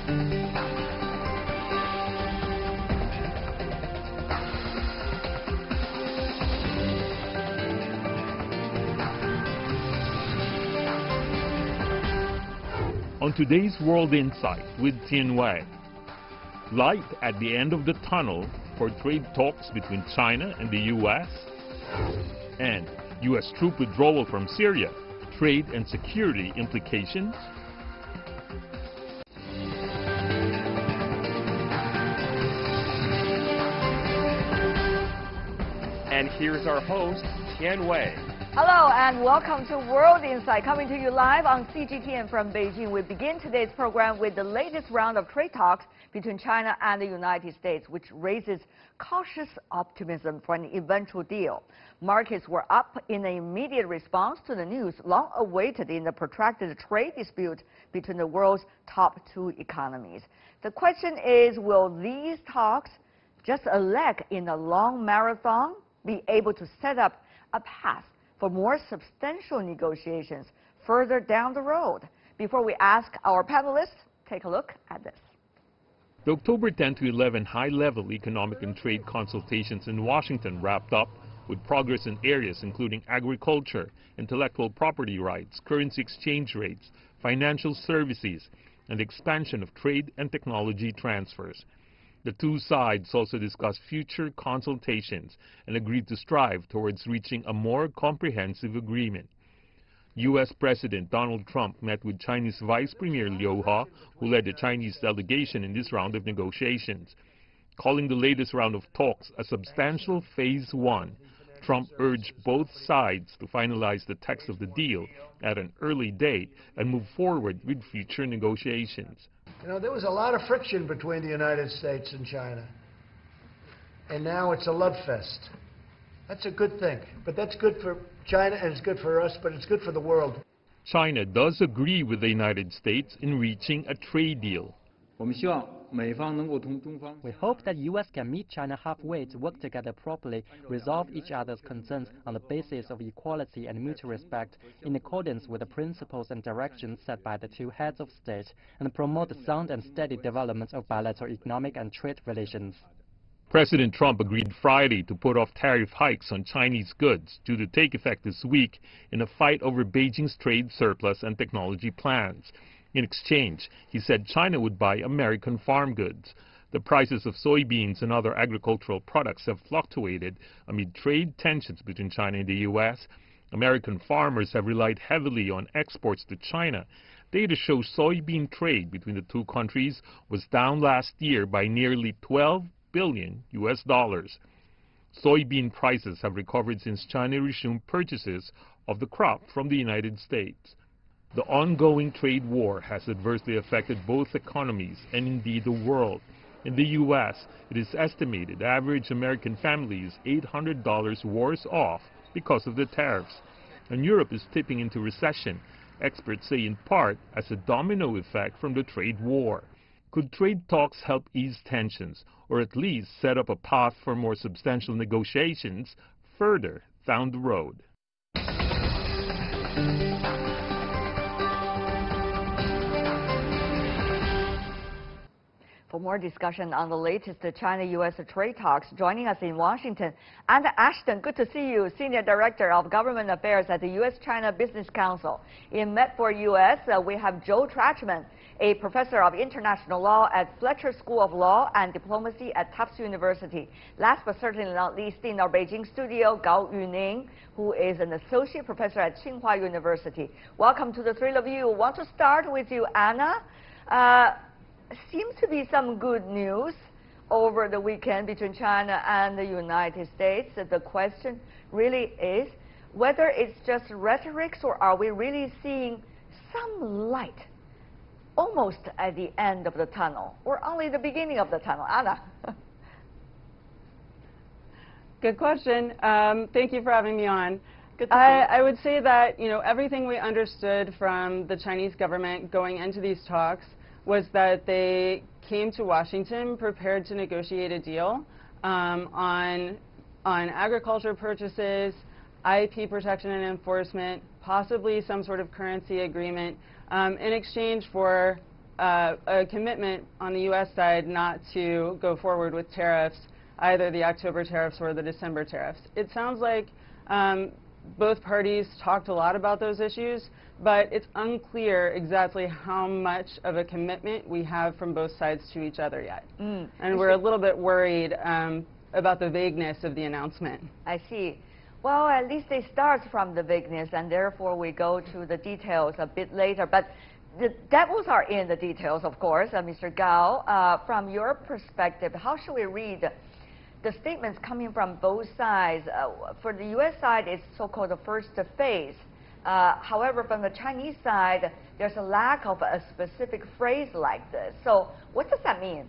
On today's World Insight with Tianwei, light at the end of the tunnel for trade talks between China and the U.S. and U.S. troop withdrawal from Syria, trade and security implications. And here's our host, Tianwei. Hello and welcome to World Insight, coming to you live on CGTN from Beijing. We begin today's program with the latest round of trade talks between China and the United States, which raises cautious optimism for an eventual deal. Markets were up in an immediate response to the news long awaited in the protracted trade dispute between the world's top two economies. The question is, will these talks, just a leg in a long marathon, be able to set up a path for more substantial negotiations further down the road? Before we ask our panelists, take a look at this. The October 10 to 11 high-level economic and trade consultations in Washington wrapped up with progress in areas including agriculture, intellectual property rights, currency exchange rates, financial services, and expansion of trade and technology transfers. The two sides also discussed future consultations and agreed to strive towards reaching a more comprehensive agreement. U.S. President Donald Trump met with Chinese Vice Premier Liu He, who led the Chinese delegation in this round of negotiations. Calling the latest round of talks a substantial phase one, Trump urged both sides to finalize the text of the deal at an early date and move forward with future negotiations. You know, there was a lot of friction between the United States and China, and now it's a love fest. That's a good thing, but that's good for China and it's good for us, but it's good for the world. China does agree with the United States in reaching a trade deal. We hope that U.S. can meet China halfway to work together properly, resolve each other's concerns on the basis of equality and mutual respect in accordance with the principles and directions set by the two heads of state, and promote the sound and steady development of bilateral economic and trade relations. President Trump agreed Friday to put off tariff hikes on Chinese goods due to take effect this week in a fight over Beijing's trade surplus and technology plans. In exchange, he said China would buy American farm goods. The prices of soybeans and other agricultural products have fluctuated amid trade tensions between China and the U.S. American farmers have relied heavily on exports to China. Data shows soybean trade between the two countries was down last year by nearly $12 billion. Soybean prices have recovered since China resumed purchases of the crop from the United States. The ongoing trade war has adversely affected both economies and indeed the world. In the U.S., it is estimated average American family is $800 worse off because of the tariffs. And Europe is tipping into recession, experts say in part as a domino effect from the trade war. Could trade talks help ease tensions, or at least set up a path for more substantial negotiations further down the road? For more discussion on the latest China-U.S. trade talks, joining us in Washington, Anna Ashton, good to see you, Senior Director of Government Affairs at the U.S.-China Business Council. In Medford, U.S., we have Joe Trachman, a professor of international law at Fletcher School of Law and Diplomacy at Tufts University. Last but certainly not least, in our Beijing studio, Gao Yuning, who is an associate professor at Tsinghua University. Welcome to the three of you. Want to start with you, Anna. Seems to be some good news over the weekend between China and the United States. The question really is whether it's just rhetoric, or are we really seeing some light almost at the end of the tunnel, or only the beginning of the tunnel? Anna. Good question. Thank you for having me on. I would say that, you know, everything we understood from the Chinese government going into these talks was that they came to Washington prepared to negotiate a deal on agriculture purchases, IP protection and enforcement, possibly some sort of currency agreement in exchange for a commitment on the U.S. side not to go forward with tariffs, either the October tariffs or the December tariffs. It sounds like both parties talked a lot about those issues, but it's unclear exactly how much of a commitment we have from both sides to each other yet. And we're a little bit worried about the vagueness of the announcement. I see. Well, at least it starts from the vagueness, and therefore we go to the details a bit later. But the devils are in the details, of course. Mr. Gao, from your perspective, how should we read the statements coming from both sides? For the U.S. side, it's so-called the first phase. However, from the Chinese side, there's a lack of a specific phrase like this. So what does that mean?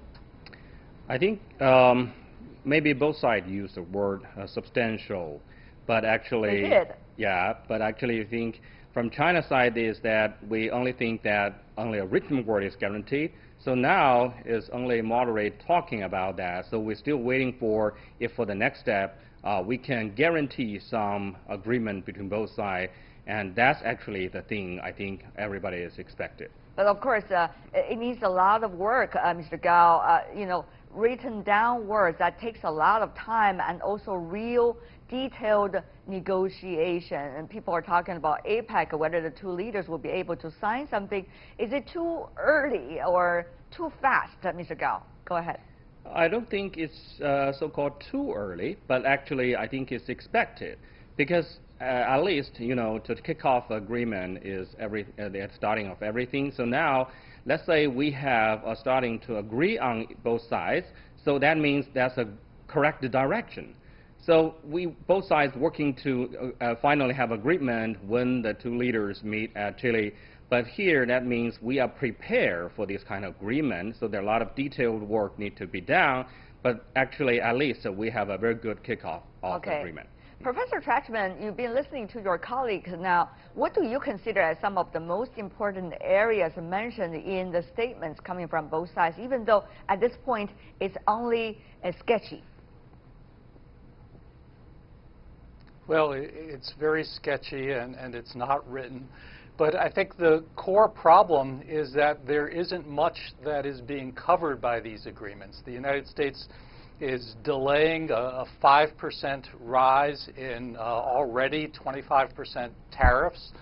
I think maybe both sides use the word substantial, but actually, they did. Yeah, but actually I think from China's side is that we only think that only a written word is guaranteed. So now is only moderate talking about that. So we're still waiting for, if for the next step, we can guarantee some agreement between both sides. And that's actually the thing I think everybody is expected. But of course, it needs a lot of work, Mr. Gao. You know, written down words, that takes a lot of time and also real detailed negotiation. And people are talking about APEC, whether the two leaders will be able to sign something. Is it too early or too fast, Mr. Gao? Go ahead. I don't think it's so-called too early, but actually I think it's expected. Because at least, you know, to kick off agreement is the starting of everything. So now, let's say we have starting to agree on both sides. So that means that's a correct direction. So we both sides working to finally have agreement when the two leaders meet at Chile. But here that means we are prepared for this kind of agreement. So there are a lot of detailed work need to be done. But actually, at least we have a very good kickoff of the agreement. Professor Trachman, you've been listening to your colleagues now. What do you consider as some of the most important areas mentioned in the statements coming from both sides, even though at this point it's only sketchy? Well, it's very sketchy and it's not written. But I think the core problem is that there isn't much that is being covered by these agreements. The United States is delaying a 5% rise in already 25% tariffs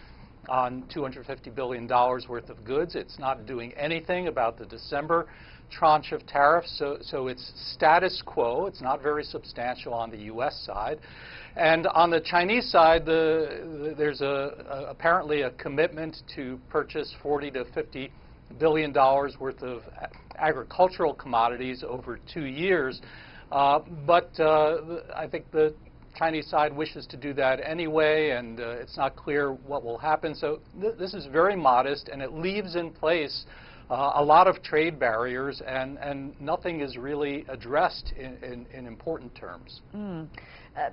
on $250 billion worth of goods. It's not doing anything about the December tranche of tariffs, so it's status quo. It's not very substantial on the U.S. side. And on the Chinese side, there's apparently a commitment to purchase $40 to $50 billion worth of agricultural commodities over 2 years. But I think the Chinese side wishes to do that anyway, and it's not clear what will happen. So this is very modest, and it leaves in place a lot of trade barriers, and nothing is really addressed in important terms.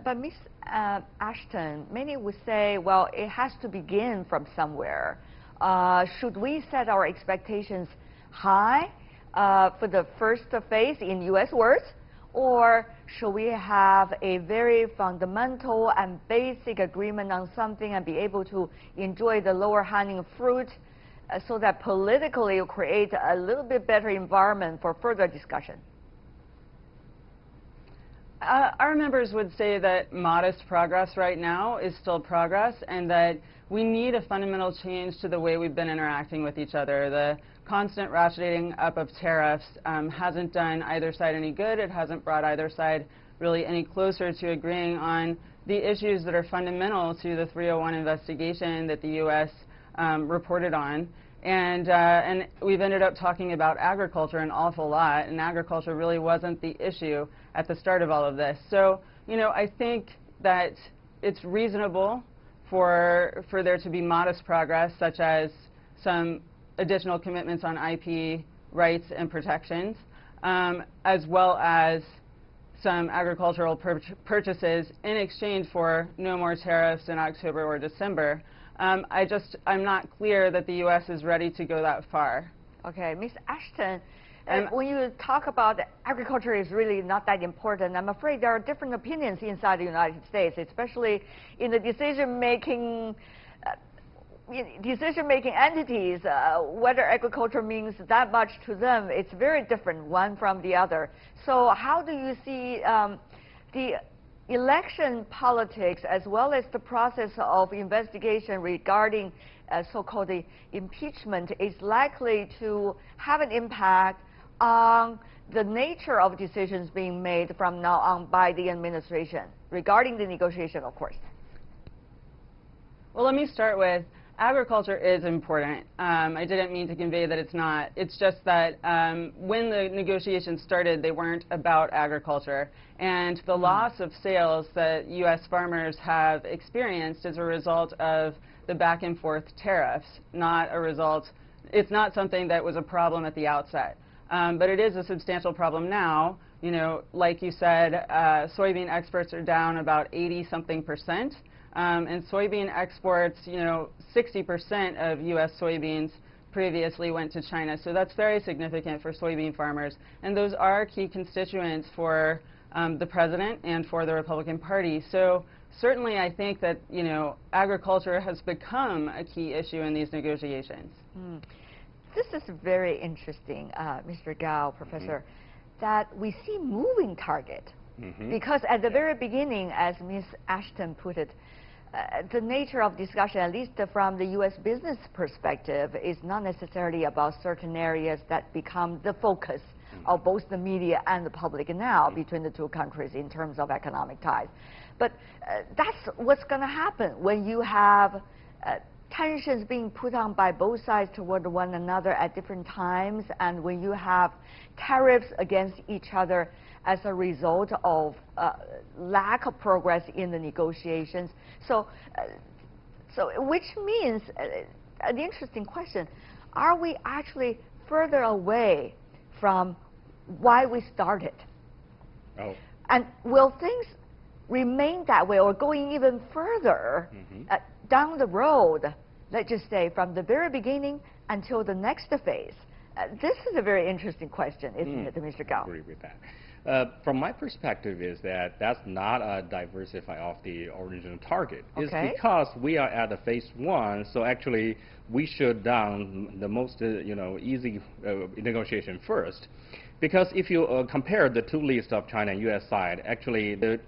But Ms. Ashton, many would say, well, it has to begin from somewhere. Should we set our expectations high for the first phase in U.S. words? Or should we have a very fundamental and basic agreement on something and be able to enjoy the lower hanging fruit so that politically it create a little bit better environment for further discussion? Our members would say that modest progress right now is still progress, and that we need a fundamental change to the way we've been interacting with each other. The constant ratcheting up of tariffs hasn't done either side any good. It hasn't brought either side really any closer to agreeing on the issues that are fundamental to the 301 investigation that the U.S. Reported on. And we've ended up talking about agriculture an awful lot, and agriculture really wasn't the issue at the start of all of this. So, you know, I think that it's reasonable for there to be modest progress, such as some additional commitments on IP rights and protections, as well as some agricultural purchases in exchange for no more tariffs in October or December. I'm not clear that the U.S. is ready to go that far. Okay, Ms. Ashton, when you talk about agriculture is really not that important, I'm afraid there are different opinions inside the United States, especially in the decision-making. decision-making entities, whether agriculture means that much to them, it's very different one from the other. So how do you see the election politics as well as the process of investigation regarding so-called the impeachment is likely to have an impact on the nature of decisions being made from now on by the administration regarding the negotiation, of course? Well, let me start with agriculture is important. I didn't mean to convey that it's not. It's just that when the negotiations started, they weren't about agriculture. And the loss of sales that U.S. farmers have experienced is a result of the back and forth tariffs, not a result. It's not something that was a problem at the outset. But it is a substantial problem now. You know, like you said, soybean exports are down about 80-something%. And soybean exports, you know, 60% of U.S. soybeans previously went to China. So that's very significant for soybean farmers. And those are key constituents for the president and for the Republican Party. So certainly I think that, you know, agriculture has become a key issue in these negotiations. This is very interesting, Mr. Gao, Professor, that we see moving target. Because at the very beginning, as Ms. Ashton put it, the nature of discussion, at least from the U.S. business perspective, is not necessarily about certain areas that become the focus of both the media and the public now between the two countries in terms of economic ties. But that's what's going to happen when you have tensions being put on by both sides toward one another at different times, and when you have tariffs against each other as a result of lack of progress in the negotiations. So which means, an interesting question, are we actually further away from why we started? And will things remain that way or going even further down the road, let's just say from the very beginning until the next phase? This is a very interesting question, isn't it, Mr. Gao? I agree with that. From my perspective is that that's not a diversify of the original target. It's because we are at the phase 1, so actually we should down the most easy negotiation first. Because if you compare the two lists of China and U.S. side, actually the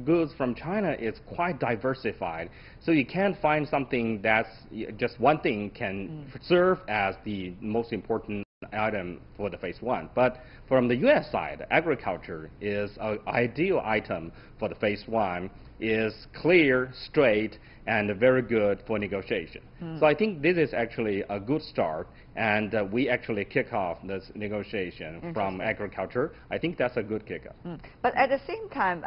goods from China is quite diversified. So you can't find something that's just one thing can serve as the most important item for the phase 1. But from the U.S. side, agriculture is an ideal item for the phase 1, is clear, straight, and very good for negotiation. So I think this is actually a good start, and we actually kick off this negotiation from agriculture. I think that's a good kickoff. But at the same time,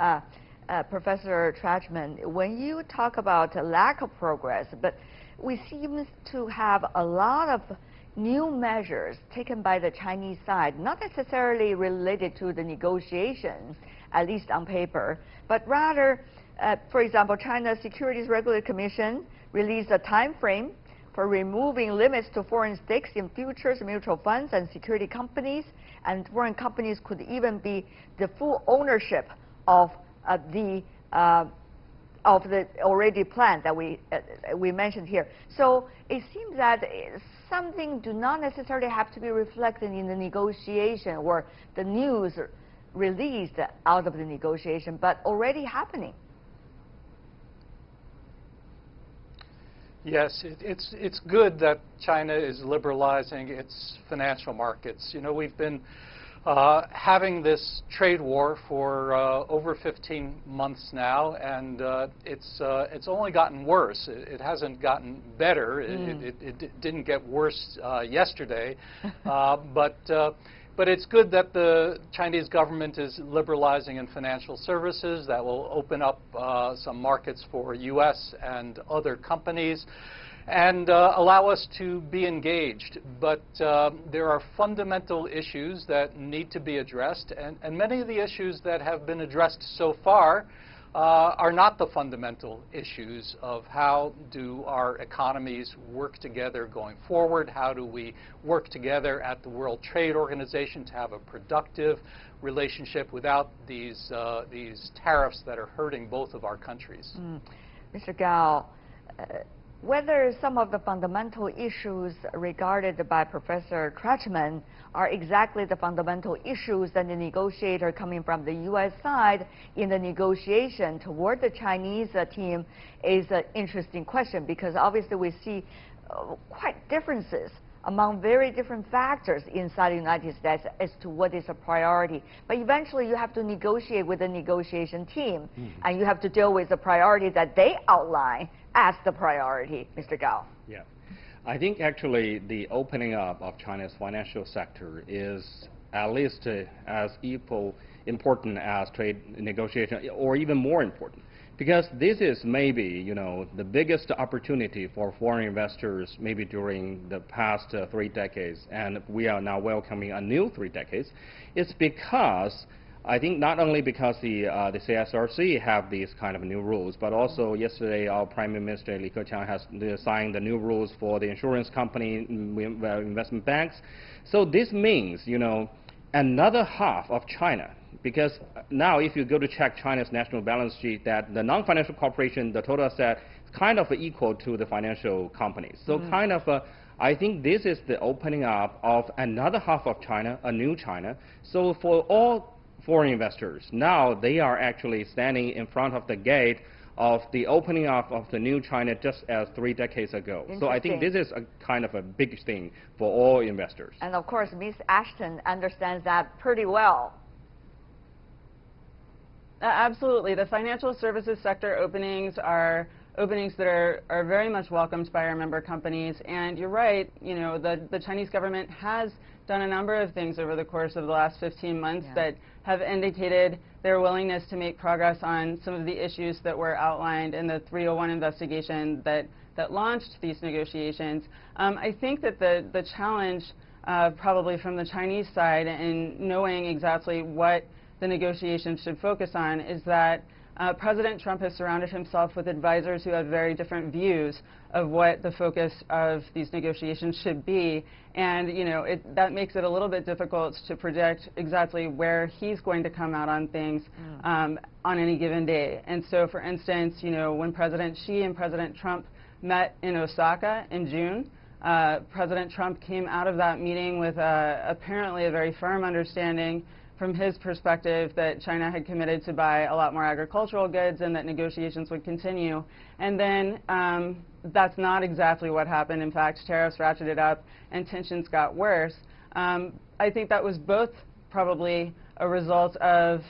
Professor Trachman, when you talk about lack of progress, but we seem to have a lot of new measures taken by the Chinese side, not necessarily related to the negotiations, at least on paper, but rather, for example, China's Securities Regulatory Commission released a time frame for removing limits to foreign stakes in futures, mutual funds, and security companies, and foreign companies could even be the full ownership of the already planned that we mentioned here. So it seems that something do not necessarily have to be reflected in the negotiation or the news released out of the negotiation, but already happening. Yes, it's good that China is liberalizing its financial markets. You know, we've been having this trade war for over 15 months now, and it's only gotten worse. It hasn't gotten better. It didn't get worse yesterday, but it's good that the Chinese government is liberalizing in financial services. That will open up some markets for U.S. and other companies and allow us to be engaged. But there are fundamental issues that need to be addressed, and many of the issues that have been addressed so far are not the fundamental issues of how do our economies work together going forward, how do we work together at the World Trade Organization to have a productive relationship without these tariffs that are hurting both of our countries. Mr. Gao, whether some of the fundamental issues regarded by Professor Trachman are exactly the fundamental issues that the negotiator coming from the U.S. side in the negotiation toward the Chinese team is an interesting question, because obviously we see quite differences among very different factors inside the United States as to what is a priority. But eventually you have to negotiate with the negotiation team, and you have to deal with the priority that they outline as the priority, Mr. Gao. Yeah. I think actually the opening up of China's financial sector is at least as equal important as trade negotiation, or even more important. Because this is maybe, you know, the biggest opportunity for foreign investors maybe during the past 3 decades, and we are now welcoming a new 3 decades. It's because, I think not only because the CSRC have these kind of new rules, but also yesterday our Prime Minister Li Keqiang has signed the new rules for the insurance company, investment banks. So this means, you know, another half of China. Because now if you go to check China's national balance sheet, that the non-financial corporation, the total asset is kind of equal to the financial companies. So kind of, I think this is the opening up of another half of China, a new China. So for all foreign investors, now they are actually standing in front of the gate of the opening up of the new China just as 3 decades ago. So I think this is a kind of a big thing for all investors. And of course, Ms. Ashton understands that pretty well. Absolutely. The financial services sector openings are openings that are very much welcomed by our member companies. And you're right, you know, the Chinese government has done a number of things over the course of the last 15 months that have indicated their willingness to make progress on some of the issues that were outlined in the 301 investigation that launched these negotiations. I think that the challenge probably from the Chinese side in knowing exactly what the negotiations should focus on is that President Trump has surrounded himself with advisors who have very different views of what the focus of these negotiations should be. And, you know, that makes it a little bit difficult to predict exactly where he's going to come out on things on any given day. And so, for instance, you know, when President Xi and President Trump met in Osaka in June, President Trump came out of that meeting with apparently a very firm understanding from his perspective that China had committed to buy a lot more agricultural goods and that negotiations would continue. And then that's not exactly what happened. In fact, tariffs ratcheted up and tensions got worse. I think that was both probably a result of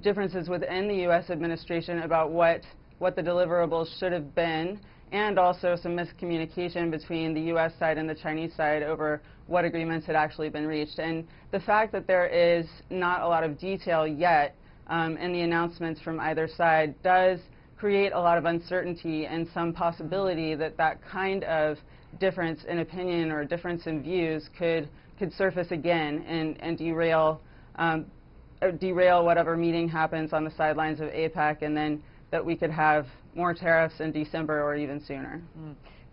differences within the U.S. administration about what the deliverables should have been, and also some miscommunication between the U.S. side and the Chinese side over what agreements had actually been reached. And the fact that there is not a lot of detail yet in the announcements from either side does create a lot of uncertainty and some possibility that that kind of difference in opinion or difference in views could surface again and derail whatever meeting happens on the sidelines of APEC, and then that we could have more tariffs in December or even sooner.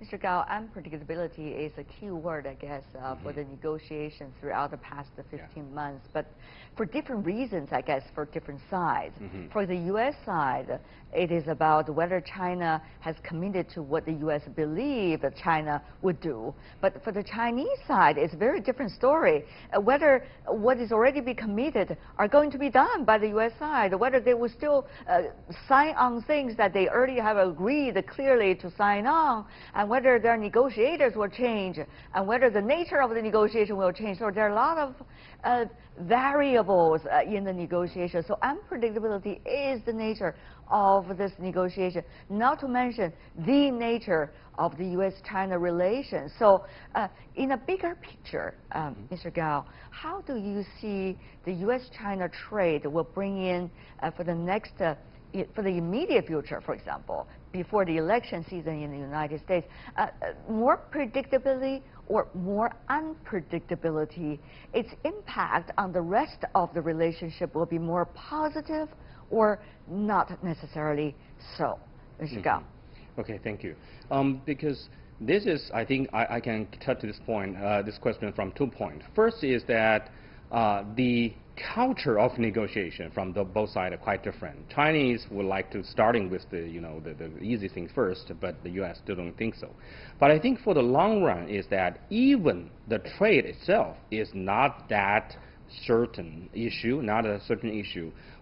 Mr. Gao, unpredictability is a key word, I guess, for the negotiations throughout the past 15 months. But for different reasons, I guess, for different sides. For the U.S. side, it is about whether China has committed to what the U.S. believed that China would do. But for the Chinese side, it's a very different story. Whether what is already been committed are going to be done by the U.S. side, whether they will still sign on things that they already have agreed clearly to sign on, and whether their negotiators will change, and whether the nature of the negotiation will change. So there are a lot of variables in the negotiation. So unpredictability is the nature of this negotiation, not to mention the nature of the U.S.-China relations. So in a bigger picture, Mr. Gao, how do you see the U.S.-China trade will bring in for the next for the immediate future, for example, before the election season in the United States, more predictability or more unpredictability, its impact on the rest of the relationship will be more positive or not necessarily so? Mr. Gao. Okay, thank you. Because this is, I think, I can touch this point, this question from 2 points. First is that the culture of negotiation from both sides are quite different. Chinese would like to starting with the easy thing first, but the U.S. still don't think so. But I think for the long run is that even the trade itself is not that certain issue,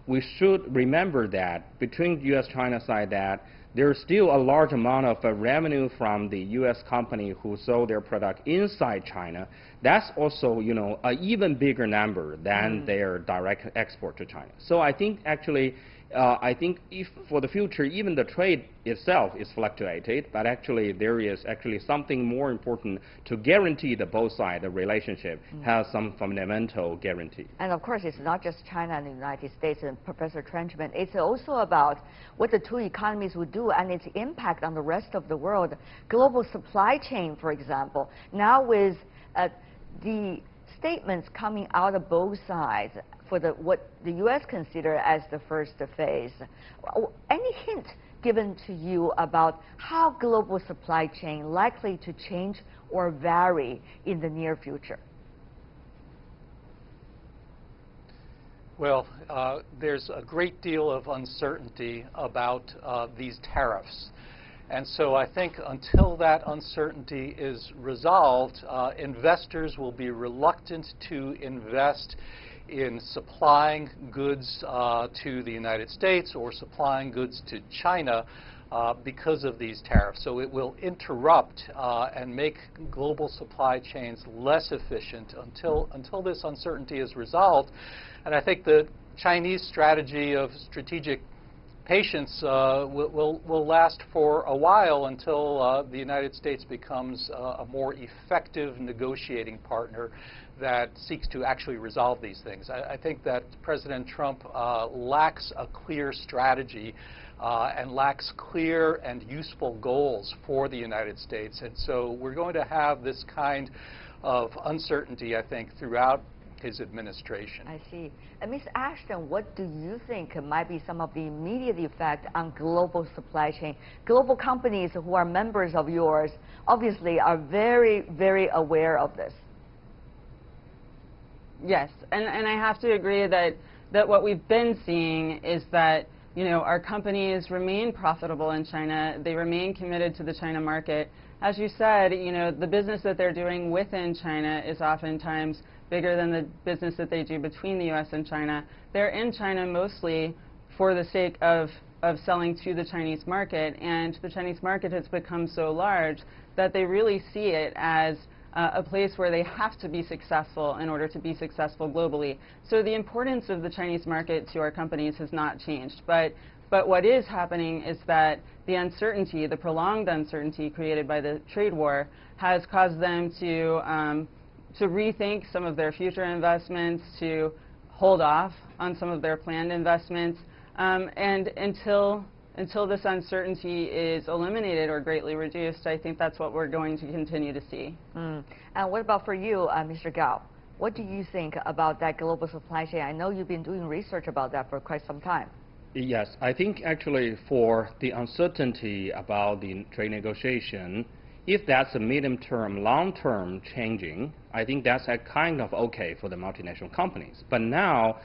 We should remember that between the U.S.-China side that there's still a large amount of revenue from the U.S. company who sold their product inside China. That's also, an even bigger number than their direct export to China. So I think actually, if for the future, even the trade itself is fluctuated, but actually there is actually something more important to guarantee that both sides, the relationship has some fundamental guarantee. And of course, it's not just China and the United States and Professor Trenchman. It's also about what the two economies would do and its impact on the rest of the world. Global supply chain, for example, now with the statements coming out of both sides for what the U.S. consider as the first phase. Any hint given to you about how global supply chain likely to change or vary in the near future? Well, there's a great deal of uncertainty about these tariffs. And so I think until that uncertainty is resolved, investors will be reluctant to invest in supplying goods to the United States or supplying goods to China because of these tariffs. So it will interrupt and make global supply chains less efficient until this uncertainty is resolved. And I think the Chinese strategy of strategic patience will last for a while until the United States becomes a more effective negotiating partner that seeks to actually resolve these things. I think that President Trump lacks a clear strategy and lacks clear and useful goals for the United States. And so we're going to have this kind of uncertainty, I think, throughout his administration. I see. Ms. Ashton, what do you think might be some of the immediate effect on global supply chain? Global companies who are members of yours obviously are very, very aware of this. Yes, and I have to agree that what we've been seeing is that our companies remain profitable in China. They remain committed to the China market. As you said, the business that they're doing within China is oftentimes bigger than the business that they do between the U.S. and China. They're in China mostly for the sake of selling to the Chinese market, and the Chinese market has become so large that they really see it as a place where they have to be successful in order to be successful globally. So the importance of the Chinese market to our companies has not changed. But what is happening is that the uncertainty, the prolonged uncertainty created by the trade war, has caused them to rethink some of their future investments, to hold off on some of their planned investments, and until this uncertainty is eliminated or greatly reduced, I think that's what we're going to continue to see. And what about for you, Mr. Gao? What do you think about that global supply chain? I know you've been doing research about that for quite some time. Yes, I think actually for the uncertainty about the trade negotiation, if that's a medium-term, long-term changing, I think that's a kind of okay for the multinational companies. But now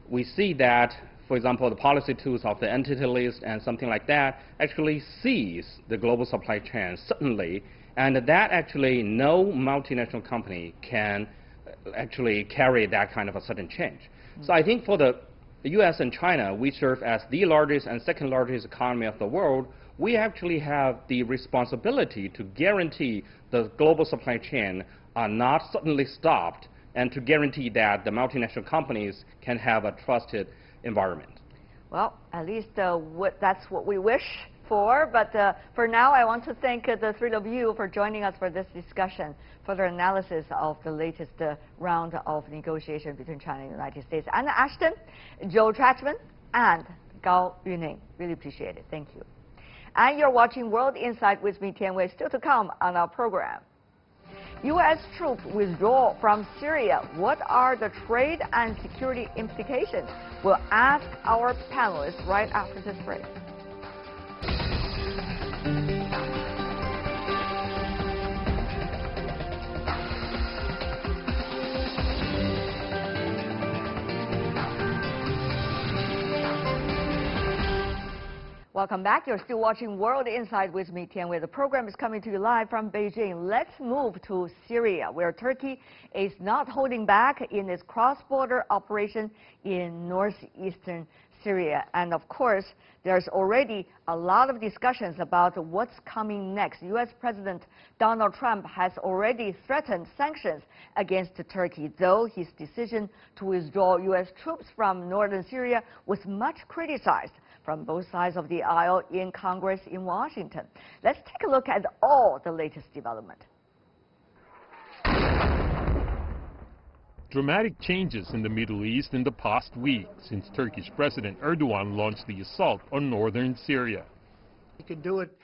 we see that, for example, the policy tools of the entity list and something like that actually sees the global supply chain certainly, and that actually no multinational company can actually carry that kind of a sudden change. So I think for the U.S. and China, we serve as the largest and second largest economy of the world. We actually have the responsibility to guarantee the global supply chain are not suddenly stopped, and to guarantee that the multinational companies can have a trusted environment. Well, at least that's what we wish for. But for now, I want to thank the three of you for joining us for this discussion, for the analysis of the latest round of negotiation between China and the United States. Anna Ashton, Joe Trenchman, and Gao Yuning. Really appreciate it. Thank you. And you're watching World Insight with me, Tian Wei. Still to come on our program. U.S. troop withdrawal from Syria. What are the trade and security implications? We'll ask our panelists right after this break. Welcome back. You're still watching World Insight with me, Tian Wei. The program is coming to you live from Beijing. Let's move to Syria, where Turkey is not holding back in its cross-border operation in northeastern Syria. And of course, there's already a lot of discussions about what's coming next. U.S. President Donald Trump has already threatened sanctions against Turkey, though his decision to withdraw U.S. troops from northern Syria was much criticized from both sides of the aisle in Congress in Washington. Let's take a look at all the latest development. Dramatic changes in the Middle East in the past week since Turkish President Erdogan launched the assault on northern Syria. He can do it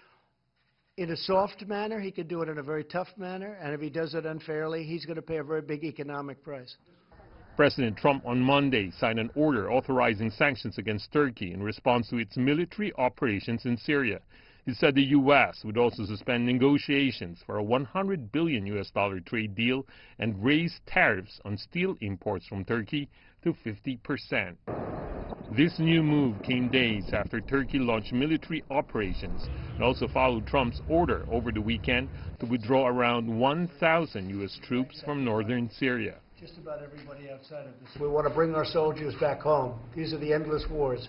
in a soft manner, he can do it in a very tough manner, and if he does it unfairly, he's going to pay a very big economic price. President Trump on Monday signed an order authorizing sanctions against Turkey in response to its military operations in Syria. He said the U.S. would also suspend negotiations for a $100 billion trade deal and raise tariffs on steel imports from Turkey to 50%. This new move came days after Turkey launched military operations and also followed Trump's order over the weekend to withdraw around 1,000 U.S. troops from northern Syria. Just about everybody outside of this. We want to bring our soldiers back home. These are the endless wars.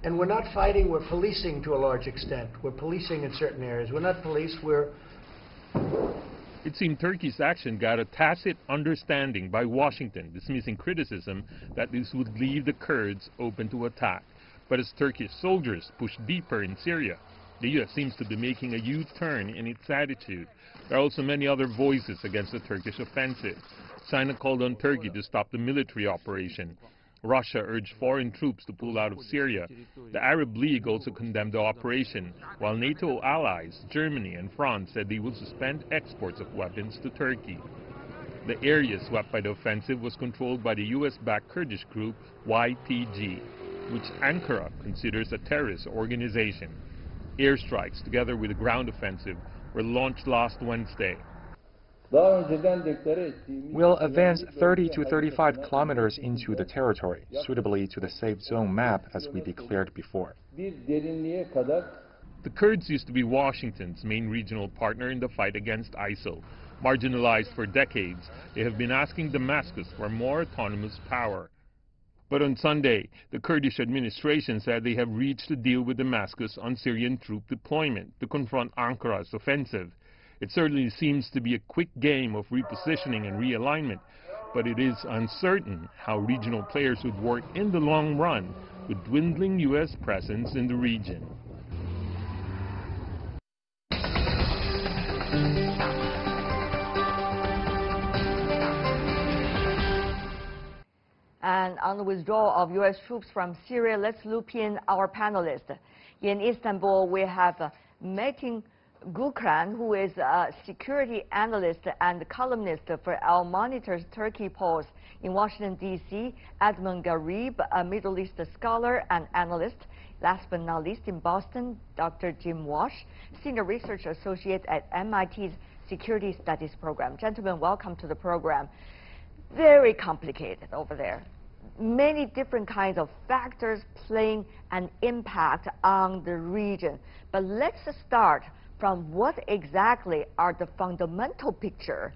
And we're not fighting, we're policing to a large extent. We're policing in certain areas. We're not police, we're... It seemed Turkey's action got a tacit understanding by Washington, dismissing criticism that this would leave the Kurds open to attack. But as Turkish soldiers push deeper in Syria, the U.S. seems to be making a U-turn in its attitude. There are also many other voices against the Turkish offensive. China called on Turkey to stop the military operation. Russia urged foreign troops to pull out of Syria. The Arab League also condemned the operation, while NATO allies, Germany and France, said they will suspend exports of weapons to Turkey. The area swept by the offensive was controlled by the U.S.-backed Kurdish group YPG, which Ankara considers a terrorist organization. Airstrikes, together with a ground offensive, were launched last Wednesday. We'll advance 30 to 35 kilometers into the territory, suitably to the safe zone map as we declared before. The Kurds used to be Washington's main regional partner in the fight against ISIL. Marginalized for decades, they have been asking Damascus for more autonomous power. But on Sunday, the Kurdish administration said they have reached a deal with Damascus on Syrian troop deployment to confront Ankara's offensive. It certainly seems to be a quick game of repositioning and realignment, but it is uncertain how regional players would work in the long run with dwindling U.S. presence in the region. And on the withdrawal of U.S. troops from Syria, let's loop in our panelists. In Istanbul, we have Metin Gukran, who is a security analyst and columnist for Al Monitor's Turkey Pulse in Washington, D.C., Edmund Garib, a Middle East scholar and analyst. Last but not least, in Boston, Dr. Jim Walsh, Senior Research Associate at MIT's Security Studies Program. Gentlemen, welcome to the program. Very complicated over there. Many different kinds of factors playing an impact on the region. But let's start from what exactly are the fundamental picture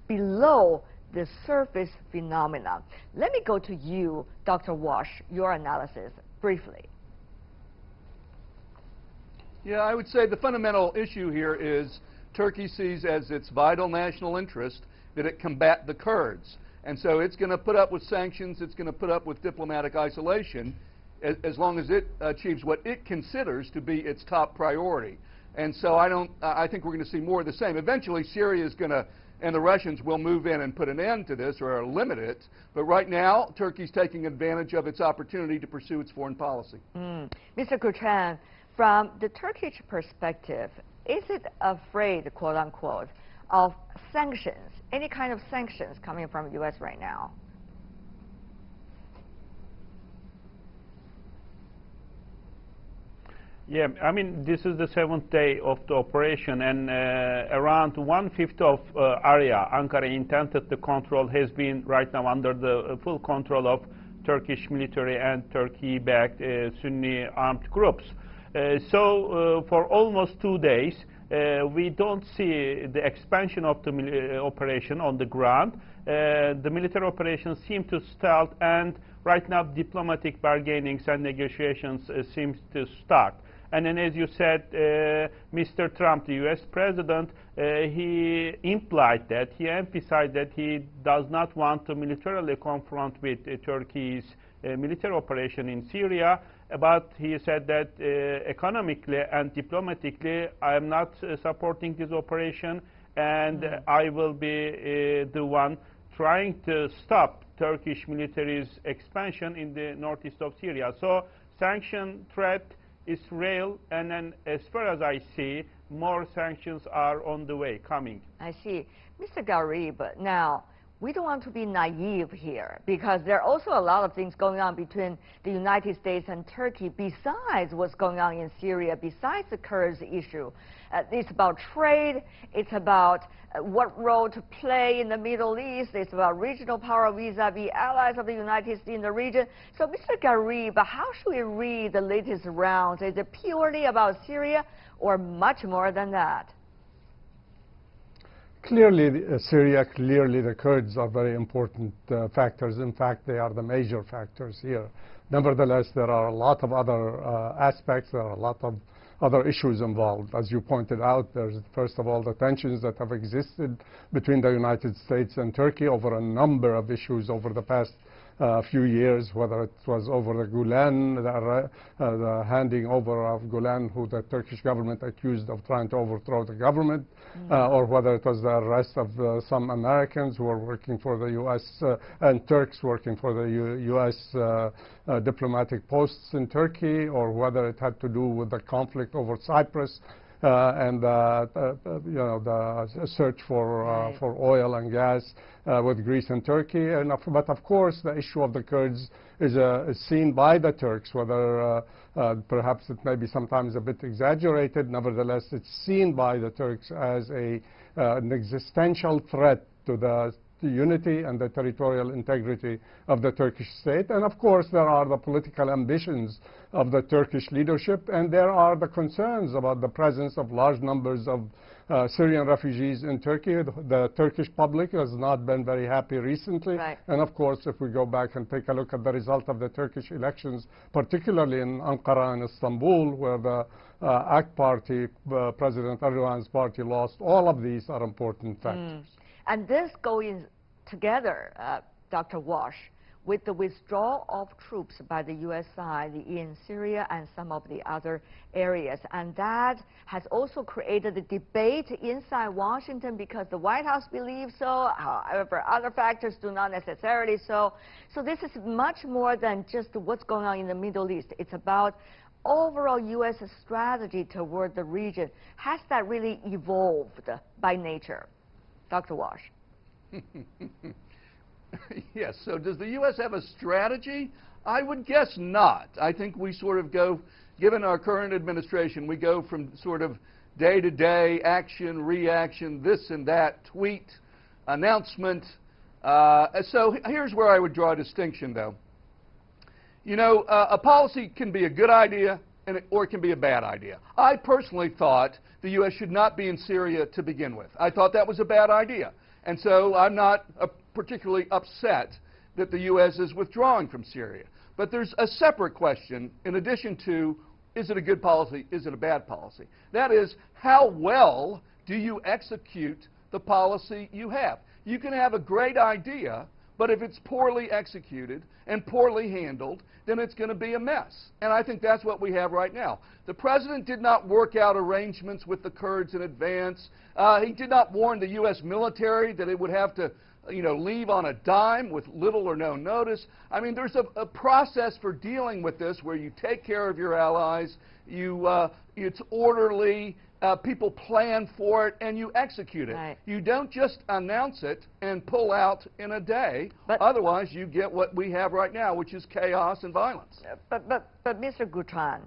below the surface phenomena. Let me go to you, Dr. Walsh, your analysis, briefly. Yeah, I would say the fundamental issue here is Turkey sees as its vital national interest that it combat the Kurds. And so it's going to put up with sanctions, it's going to put up with diplomatic isolation as long as it achieves what it considers to be its top priority. And so I think we're going to see more of the same. Eventually, Syria is going to, and the Russians will move in and put an end to this or limit it. But right now, Turkey's taking advantage of its opportunity to pursue its foreign policy. Mr. Gukran, from the Turkish perspective, is it afraid, quote unquote, of sanctions, any kind of sanctions coming from the U.S. right now? Yeah, I mean, this is the 7th day of the operation, and around 1/5 of area Ankara intended to control has been right now under the full control of Turkish military and Turkey-backed Sunni armed groups. For almost 2 days, we don't see the expansion of the operation on the ground. The military operations seem to stall, and right now diplomatic bargainings and negotiations seem to start. And then, as you said, Mr. Trump, the U.S. president, he implied that, he emphasized that he does not want to militarily confront with Turkey's military operation in Syria, but he said that economically and diplomatically, I am not supporting this operation, and I will be the one trying to stop Turkish military's expansion in the northeast of Syria. So sanction threat is real, and then as far as I see, more sanctions are on the way, coming. I see. Mr. Gharib, now, we don't want to be naive here, because there are also a lot of things going on between the United States and Turkey besides what's going on in Syria, besides the Kurds issue. It's about trade, it's about what role to play in the Middle East, it's about regional power vis-a-vis allies of the United States in the region. So, Mr. Gharib, how should we read the latest rounds? Is it purely about Syria, or much more than that? Clearly, Syria, clearly the Kurds are very important factors. In fact, they are the major factors here. Nevertheless, there are a lot of other aspects, there are a lot of other issues involved. As you pointed out, there's, first of all, the tensions that have existed between the United States and Turkey over a number of issues over the past few years, whether it was over the Gulen, the handing over of Gulen, who the Turkish government accused of trying to overthrow the government, or whether it was the arrest of some Americans who were working for the U.S. And Turks working for the U.S. Diplomatic posts in Turkey, or whether it had to do with the conflict over Cyprus and you know, the search for oil and gas with Greece and Turkey. But of course, the issue of the Kurds is seen by the Turks, whether perhaps it may be sometimes a bit exaggerated. Nevertheless, it's seen by the Turks as an existential threat to the unity and the territorial integrity of the Turkish state. And of course, there are the political ambitions of the Turkish leadership, and there are the concerns about the presence of large numbers of Syrian refugees in Turkey. The Turkish public has not been very happy recently. Right. And of course, if we go back and take a look at the result of the Turkish elections, particularly in Ankara and Istanbul, where the AK party, President Erdogan's party, lost, all of these are important factors. And this going together, Dr. Wash, with the withdrawal of troops by the U.S. side in Syria and some of the other areas. And that has also created a debate inside Washington, because the White House believes so, however, other factors do not necessarily so. So this is much more than just what's going on in the Middle East. It's about overall U.S. strategy toward the region. Has that really evolved by nature? Dr. Wash. Yes, so does the U.S. have a strategy? I would guess not. I think we sort of go, given our current administration, we go from sort of day-to-day action, reaction, this and that, tweet, announcement. So here's where I would draw a distinction, though. You know, a policy can be a good idea or it can be a bad idea. I personally thought the U.S. should not be in Syria to begin with. I thought that was a bad idea. And so I'm not particularly upset that the U.S. is withdrawing from Syria. But there's a separate question in addition to, is it a good policy, is it a bad policy? That is, how well do you execute the policy you have? You can have a great idea, but if it's poorly executed and poorly handled, then it's going to be a mess. And I think that's what we have right now. The president did not work out arrangements with the Kurds in advance. He did not warn the U.S. military that it would have to, leave on a dime with little or no notice. I mean, there's a process for dealing with this where you take care of your allies, it's orderly, people plan for it, and you execute it. Right. You don't just announce it and pull out in a day. But otherwise, you get what we have right now, which is chaos and violence. But Mr. Gutran,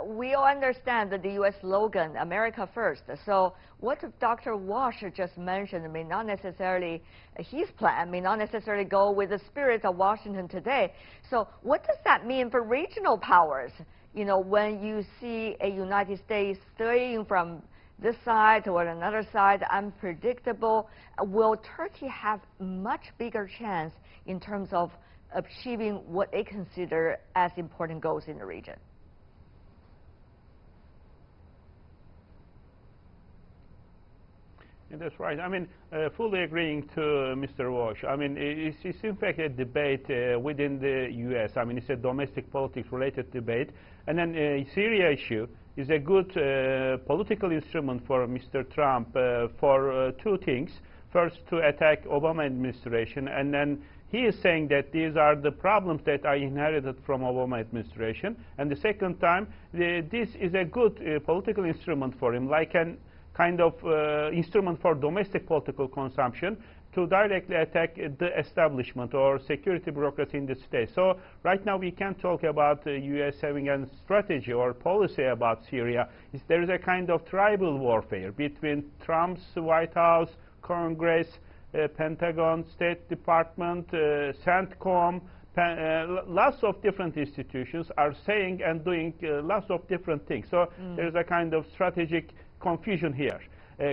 we all understand that the U.S. slogan, America First. So what Dr. Washer just mentioned may not necessarily, his plan may not necessarily go with the spirit of Washington today. So what does that mean for regional powers? you know, when you see a United States straying from this side or another side, unpredictable, will Turkey have much bigger chance in terms of achieving what they consider as important goals in the region? Yeah, that's right. I mean, fully agreeing to Mr. Walsh. I mean, it's in fact a debate within the U.S. I mean, it's a domestic politics related debate. And then Syria issue is a good political instrument for Mr. Trump for two things. First, to attack Obama administration, and then he is saying that these are the problems that I inherited from Obama administration. And the second time, this is a good political instrument for him, like an kind of instrument for domestic political consumption to directly attack the establishment or security bureaucracy in the state. So right now we can't talk about the U.S. having a strategy or policy about Syria. There is a kind of tribal warfare between Trump's White House, Congress, Pentagon, State Department, CENTCOM. Lots of different institutions are saying and doing lots of different things. So there's a kind of strategic confusion here.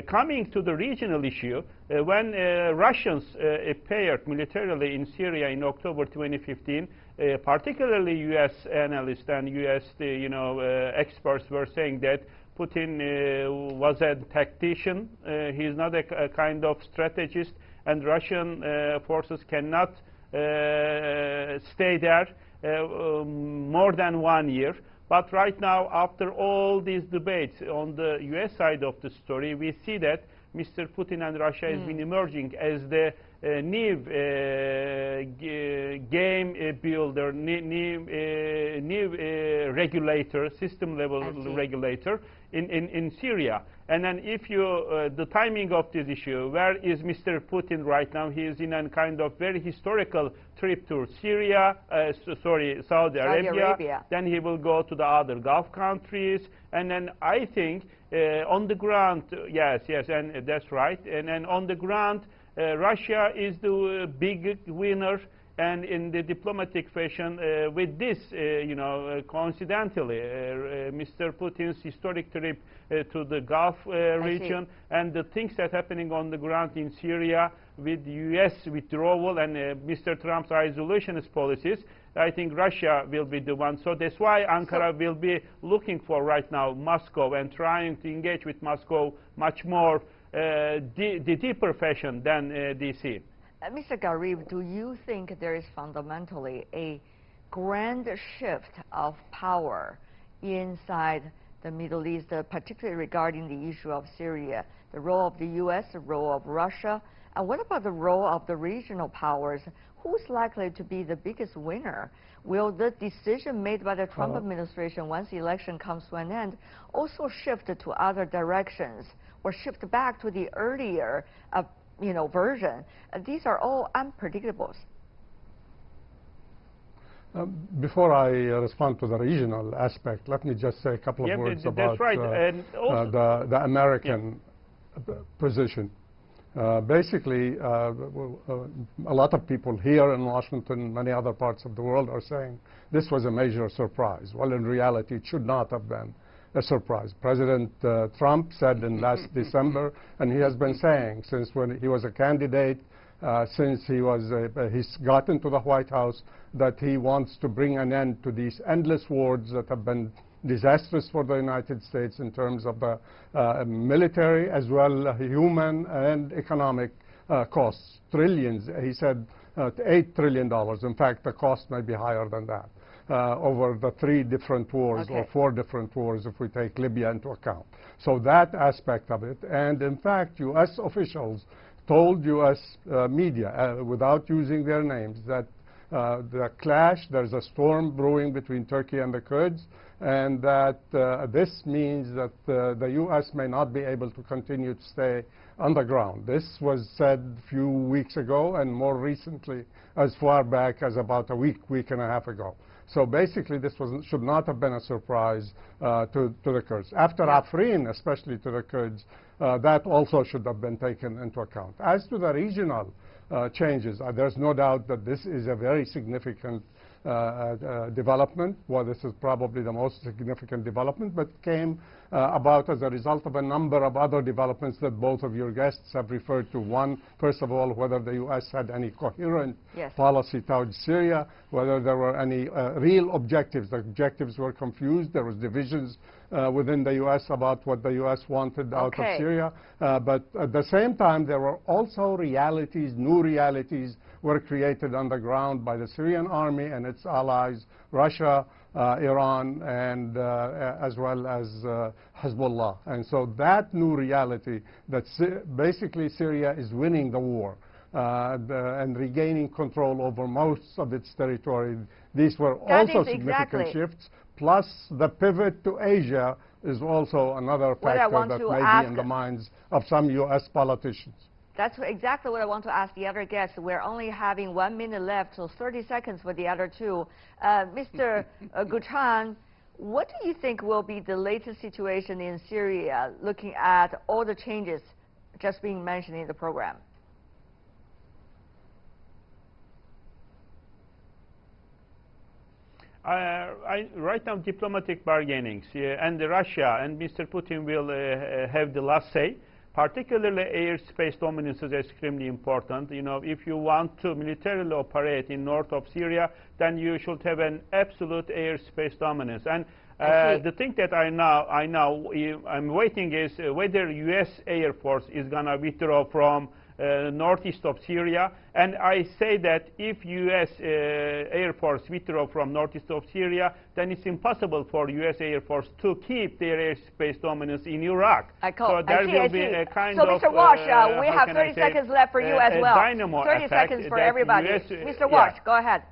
Coming to the regional issue, when Russians appeared militarily in Syria in October 2015, particularly U.S. analysts and U.S. experts were saying that Putin was a tactician. He's not a kind of strategist, and Russian forces cannot stay there more than 1 year. But right now, after all these debates on the U.S. side of the story, we see that Mr. Putin and Russia has been emerging as the new game builder, new regulator, system-level regulator in Syria. And then if you, the timing of this issue, where is Mr. Putin right now? He is in a kind of very historical trip to Syria, Saudi Arabia. Then he will go to the other Gulf countries. And then I think on the ground, yes, and that's right. And then on the ground, Russia is the big winner. And in the diplomatic fashion, with this, coincidentally, Mr. Putin's historic trip to the Gulf region and the things that are happening on the ground in Syria with U.S. withdrawal and Mr. Trump's isolationist policies, I think Russia will be the one. So that's why Ankara will be looking for right now Moscow and trying to engage with Moscow much more the deeper fashion than D.C. Mr. Garib, do you think there is fundamentally a grand shift of power inside the Middle East, particularly regarding the issue of Syria, the role of the U.S., the role of Russia, and what about the role of the regional powers? Who's likely to be the biggest winner? Will the decision made by the Trump administration once the election comes to an end also shift to other directions or shift back to the earlier version? These are all unpredictables. Before I respond to the regional aspect, let me just say a couple of words about the American position. Basically, a lot of people here in Washington, many other parts of the world are saying this was a major surprise. Well, in reality, it should not have been a surprise. President Trump said in last December, and he has been saying since when he was a candidate, since he's got into the White House, that he wants to bring an end to these endless wars that have been disastrous for the United States in terms of the military as well human and economic costs. Trillions, he said $8 trillion. In fact, the cost may be higher than that. Over the 3 different wars or 4 different wars if we take Libya into account. So that aspect of it, and in fact U.S. officials told U.S. media without using their names that there's a storm brewing between Turkey and the Kurds, and that this means that the U.S. may not be able to continue to stay on the ground. This was said a few weeks ago, and more recently as far back as about a week and a half ago. So basically this should not have been a surprise to the Kurds. After Afrin, especially to the Kurds, that also should have been taken into account. As to the regional changes. There's no doubt that this is a very significant development. Well, this is probably the most significant development, but came about as a result of a number of other developments that both of your guests have referred to. One, first of all, whether the U.S. had any coherent policy towards Syria, whether there were any real objectives. The objectives were confused. There was divisions within the U.S. about what the U.S. wanted out of Syria. But at the same time, there were also realities, new realities were created on the ground by the Syrian army and its allies, Russia, Iran, and as well as Hezbollah. And so that new reality that basically Syria is winning the war and regaining control over most of its territory. These were also significant shifts. Plus, the pivot to Asia is also another factor that may be in the minds of some U.S. politicians. That's exactly what I want to ask the other guests. We're only having 1 minute left, so 30 seconds for the other two. Mr. Guchan, what do you think will be the latest situation in Syria, looking at all the changes just being mentioned in the program? Right now, diplomatic bargainings, and Russia and Mr. Putin will have the last say. Particularly, airspace dominance is extremely important. You know, if you want to militarily operate in north of Syria, then you should have an absolute airspace dominance. And the thing that I'm waiting is whether U.S. Air Force is going to withdraw from northeast of Syria. And I say that if U.S. Air Force withdraw from northeast of Syria, then it's impossible for U.S. Air Force to keep their airspace dominance in Iraq. So there will be a kind of... So, Mr. Walsh, we have 30 seconds left for you as well. 30 seconds for everybody. Mr. Walsh, go ahead.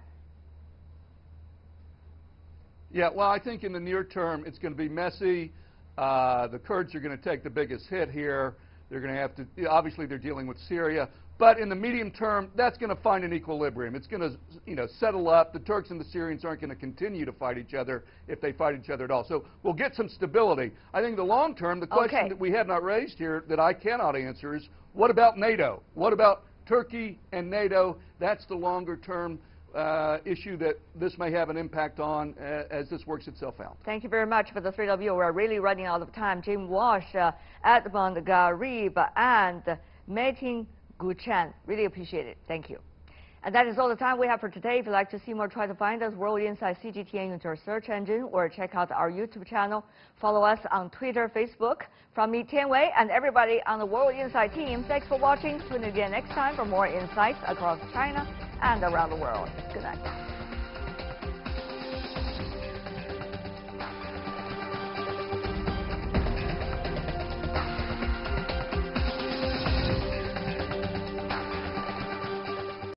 Yeah, well, I think in the near term, it's going to be messy. The Kurds are going to take the biggest hit here. They're going to have to, obviously they're dealing with Syria, but in the medium term, that's going to find an equilibrium. It's going to, settle up. The Turks and the Syrians aren't going to continue to fight each other if they fight each other at all. So we'll get some stability. I think the long term, the question that we have not raised here that I cannot answer is, what about NATO? What about Turkey and NATO? That's the longer term issue that this may have an impact on as this works itself out. Thank you very much for the three of you. We're really running out of time. Jim Walsh, Edmond Garib, and Metin Guchan. Really appreciate it. Thank you. And that is all the time we have for today. If you'd like to see more, try to find us World Insight CGTN into our search engine or check out our YouTube channel. Follow us on Twitter, Facebook. From me, Tian Wei, and everybody on the World Insight team, thanks for watching. Tune in again next time for more insights across China and around the world. Good night.